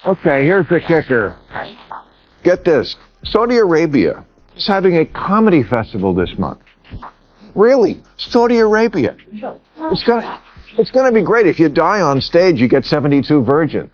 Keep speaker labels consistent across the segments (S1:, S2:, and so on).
S1: Okay, here's the kicker. Get this. Saudi Arabia is having a comedy festival this month. Really? Saudi Arabia. It's gonna be great. If you die on stage, you get 72 virgins.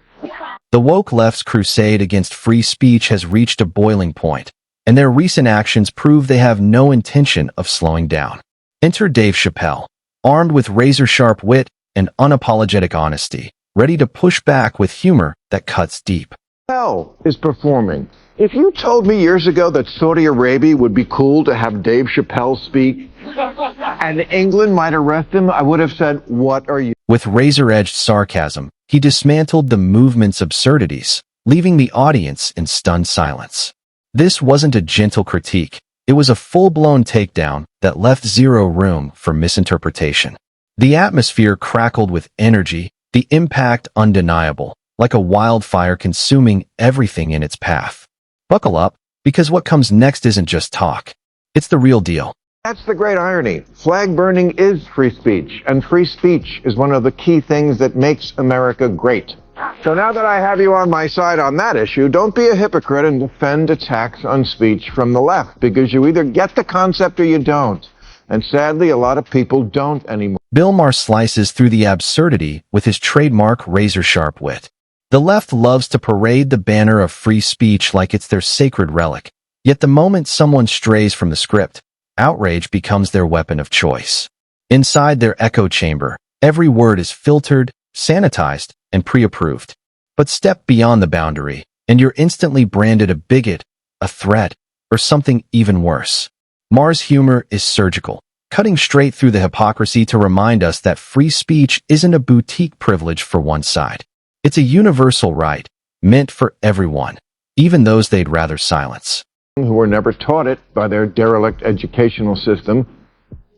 S2: The woke left's crusade against free speech has reached a boiling point, and their recent actions prove they have no intention of slowing down. Enter Dave Chappelle, armed with razor-sharp wit and unapologetic honesty, ready to push back with humor that cuts deep.
S1: Hell is performing. If you told me years ago that Saudi Arabia would be cool to have Dave Chappelle speak and England might arrest him, I would have said, what are you?
S2: With razor-edged sarcasm, he dismantled the movement's absurdities, leaving the audience in stunned silence. This wasn't a gentle critique. It was a full-blown takedown that left zero room for misinterpretation. The atmosphere crackled with energy, the impact undeniable, like a wildfire consuming everything in its path. Buckle up, because what comes next isn't just talk. It's the real deal.
S1: That's the great irony. Flag burning is free speech, and free speech is one of the key things that makes America great. So now that I have you on my side on that issue, don't be a hypocrite and defend attacks on speech from the left, because you either get the concept or you don't. And sadly, a lot of people don't anymore.
S2: Bill Maher slices through the absurdity with his trademark razor-sharp wit. The left loves to parade the banner of free speech like it's their sacred relic. Yet the moment someone strays from the script, outrage becomes their weapon of choice. Inside their echo chamber, every word is filtered, sanitized, and pre-approved. But step beyond the boundary, and you're instantly branded a bigot, a threat, or something even worse. Maher's humor is surgical, cutting straight through the hypocrisy to remind us that free speech isn't a boutique privilege for one side. It's a universal right, meant for everyone, even those they'd rather silence.
S1: Who were never taught it by their derelict educational system,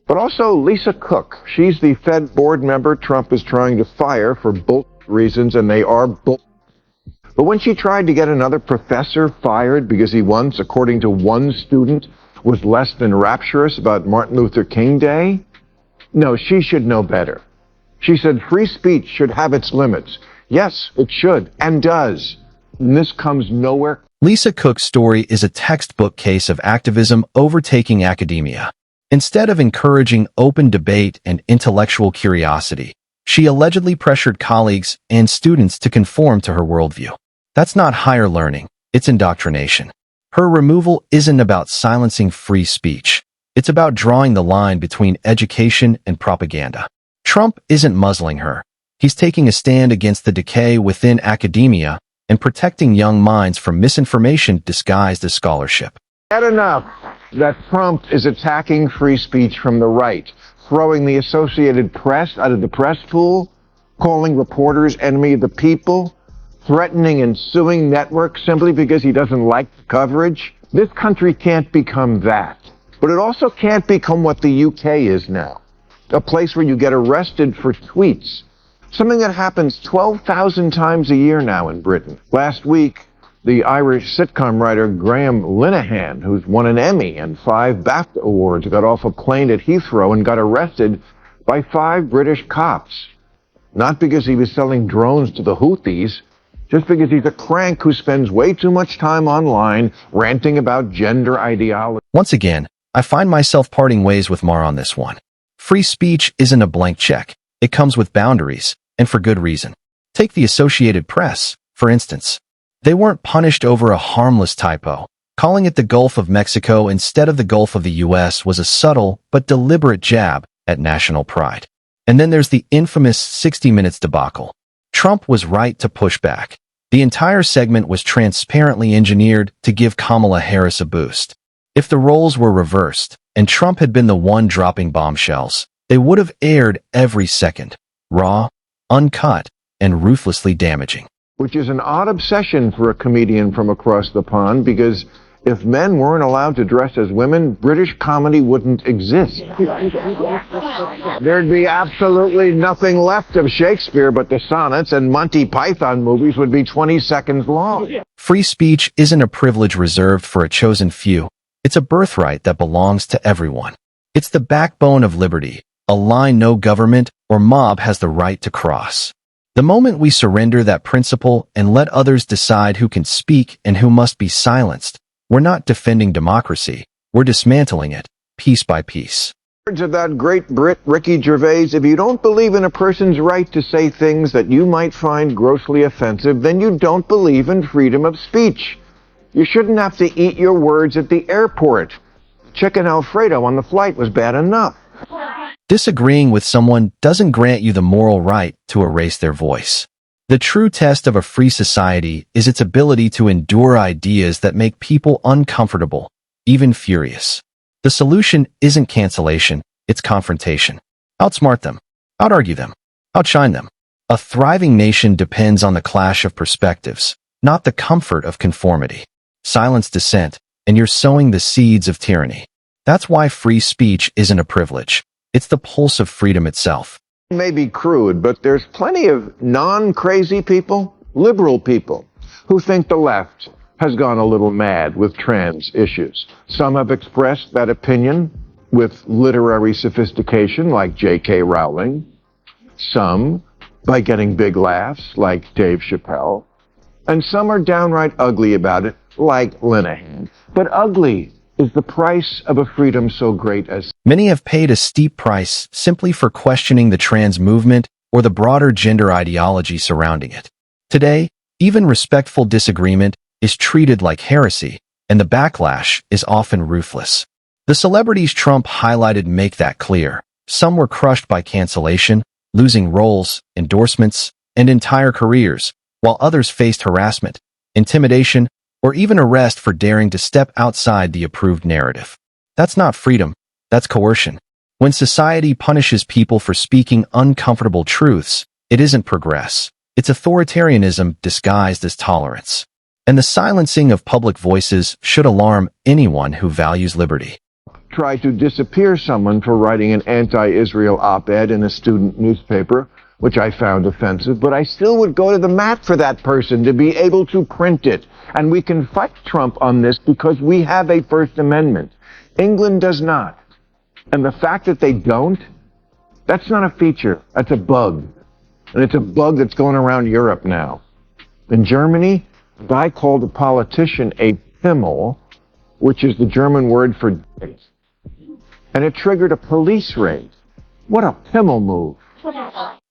S1: but also Lisa Cook. She's the Fed board member Trump is trying to fire for bull reasons, and they are bull. But when she tried to get another professor fired because he once, according to one student, was less than rapturous about Martin Luther King Day, no, she should know better. She said free speech should have its limits. Yes, it should, and does. And this comes nowhere.
S2: Lisa Cook's story is a textbook case of activism overtaking academia. Instead of encouraging open debate and intellectual curiosity, she allegedly pressured colleagues and students to conform to her worldview. That's not higher learning, it's indoctrination. Her removal isn't about silencing free speech. It's about drawing the line between education and propaganda. Trump isn't muzzling her. He's taking a stand against the decay within academia and protecting young minds from misinformation disguised as scholarship.
S1: Bad enough that Trump is attacking free speech from the right, throwing the Associated Press out of the press pool, calling reporters enemy of the people, threatening and suing networks simply because he doesn't like the coverage. This country can't become that. But it also can't become what the UK is now, a place where you get arrested for tweets. Something that happens 12,000 times a year now in Britain. Last week, the Irish sitcom writer Graham Linehan, who's won an Emmy and 5 BAFTA awards, got off a plane at Heathrow and got arrested by 5 British cops. Not because he was selling drones to the Houthis, just because he's a crank who spends way too much time online ranting about gender ideology.
S2: Once again, I find myself parting ways with Maher on this one. Free speech isn't a blank check. It comes with boundaries, and for good reason. Take the Associated Press, for instance. They weren't punished over a harmless typo. Calling it the Gulf of Mexico instead of the Gulf of the U.S. was a subtle but deliberate jab at national pride. And then there's the infamous 60 Minutes debacle. Trump was right to push back. The entire segment was transparently engineered to give Kamala Harris a boost. If the roles were reversed, and Trump had been the one dropping bombshells, they would have aired every second, raw, uncut, and ruthlessly damaging.
S1: Which is an odd obsession for a comedian from across the pond, because if men weren't allowed to dress as women, British comedy wouldn't exist. There'd be absolutely nothing left of Shakespeare but the sonnets, and Monty Python movies would be 20 seconds long.
S2: Free speech isn't a privilege reserved for a chosen few. It's a birthright that belongs to everyone. It's the backbone of liberty, a line no government or mob has the right to cross. The moment we surrender that principle and let others decide who can speak and who must be silenced, we're not defending democracy, we're dismantling it, piece by piece.
S1: Words of that great Brit Ricky Gervais, if you don't believe in a person's right to say things that you might find grossly offensive, then you don't believe in freedom of speech. You shouldn't have to eat your words at the airport. Chicken Alfredo on the flight was bad enough.
S2: Disagreeing with someone doesn't grant you the moral right to erase their voice. The true test of a free society is its ability to endure ideas that make people uncomfortable, even furious. The solution isn't cancellation, it's confrontation. Outsmart them, outargue them, outshine them. A thriving nation depends on the clash of perspectives, not the comfort of conformity. Silence dissent, and you're sowing the seeds of tyranny. That's why free speech isn't a privilege. It's the pulse of freedom itself.
S1: It may be crude, but there's plenty of non-crazy people, liberal people, who think the left has gone a little mad with trans issues. Some have expressed that opinion with literary sophistication, like J.K. Rowling. Some by getting big laughs, like Dave Chappelle. And some are downright ugly about it, like Linehan. But ugly is the price of a freedom so great as...
S2: Many have paid a steep price simply for questioning the trans movement or the broader gender ideology surrounding it. Today, even respectful disagreement is treated like heresy, and the backlash is often ruthless. The celebrities Trump highlighted make that clear. Some were crushed by cancellation, losing roles, endorsements, and entire careers, while others faced harassment, intimidation, or even arrest for daring to step outside the approved narrative. That's not freedom, that's coercion. When society punishes people for speaking uncomfortable truths, it isn't progress. It's authoritarianism disguised as tolerance. And the silencing of public voices should alarm anyone who values liberty.
S1: Try to disappear someone for writing an anti-Israel op-ed in a student newspaper, which I found offensive, but I still would go to the mat for that person to be able to print it. And we can fight Trump on this because we have a First Amendment. England does not. And the fact that they don't, that's not a feature, that's a bug. And it's a bug that's going around Europe now. In Germany, a guy called a politician a Pimmel, which is the German word for dick. And it triggered a police raid. What a Pimmel move.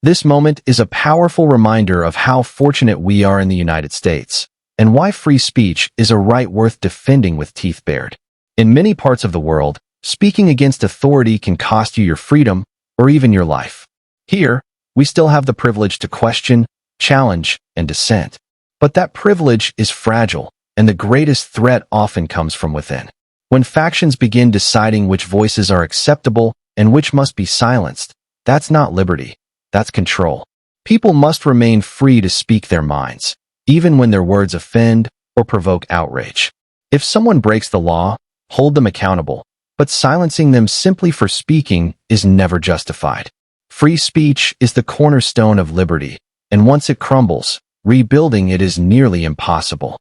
S2: This moment is a powerful reminder of how fortunate we are in the United States, and why free speech is a right worth defending with teeth bared. In many parts of the world, speaking against authority can cost you your freedom or even your life. Here, we still have the privilege to question, challenge, and dissent. But that privilege is fragile, and the greatest threat often comes from within. When factions begin deciding which voices are acceptable and which must be silenced, that's not liberty, that's control. People must remain free to speak their minds, even when their words offend or provoke outrage. If someone breaks the law, hold them accountable, but silencing them simply for speaking is never justified. Free speech is the cornerstone of liberty, and once it crumbles, rebuilding it is nearly impossible.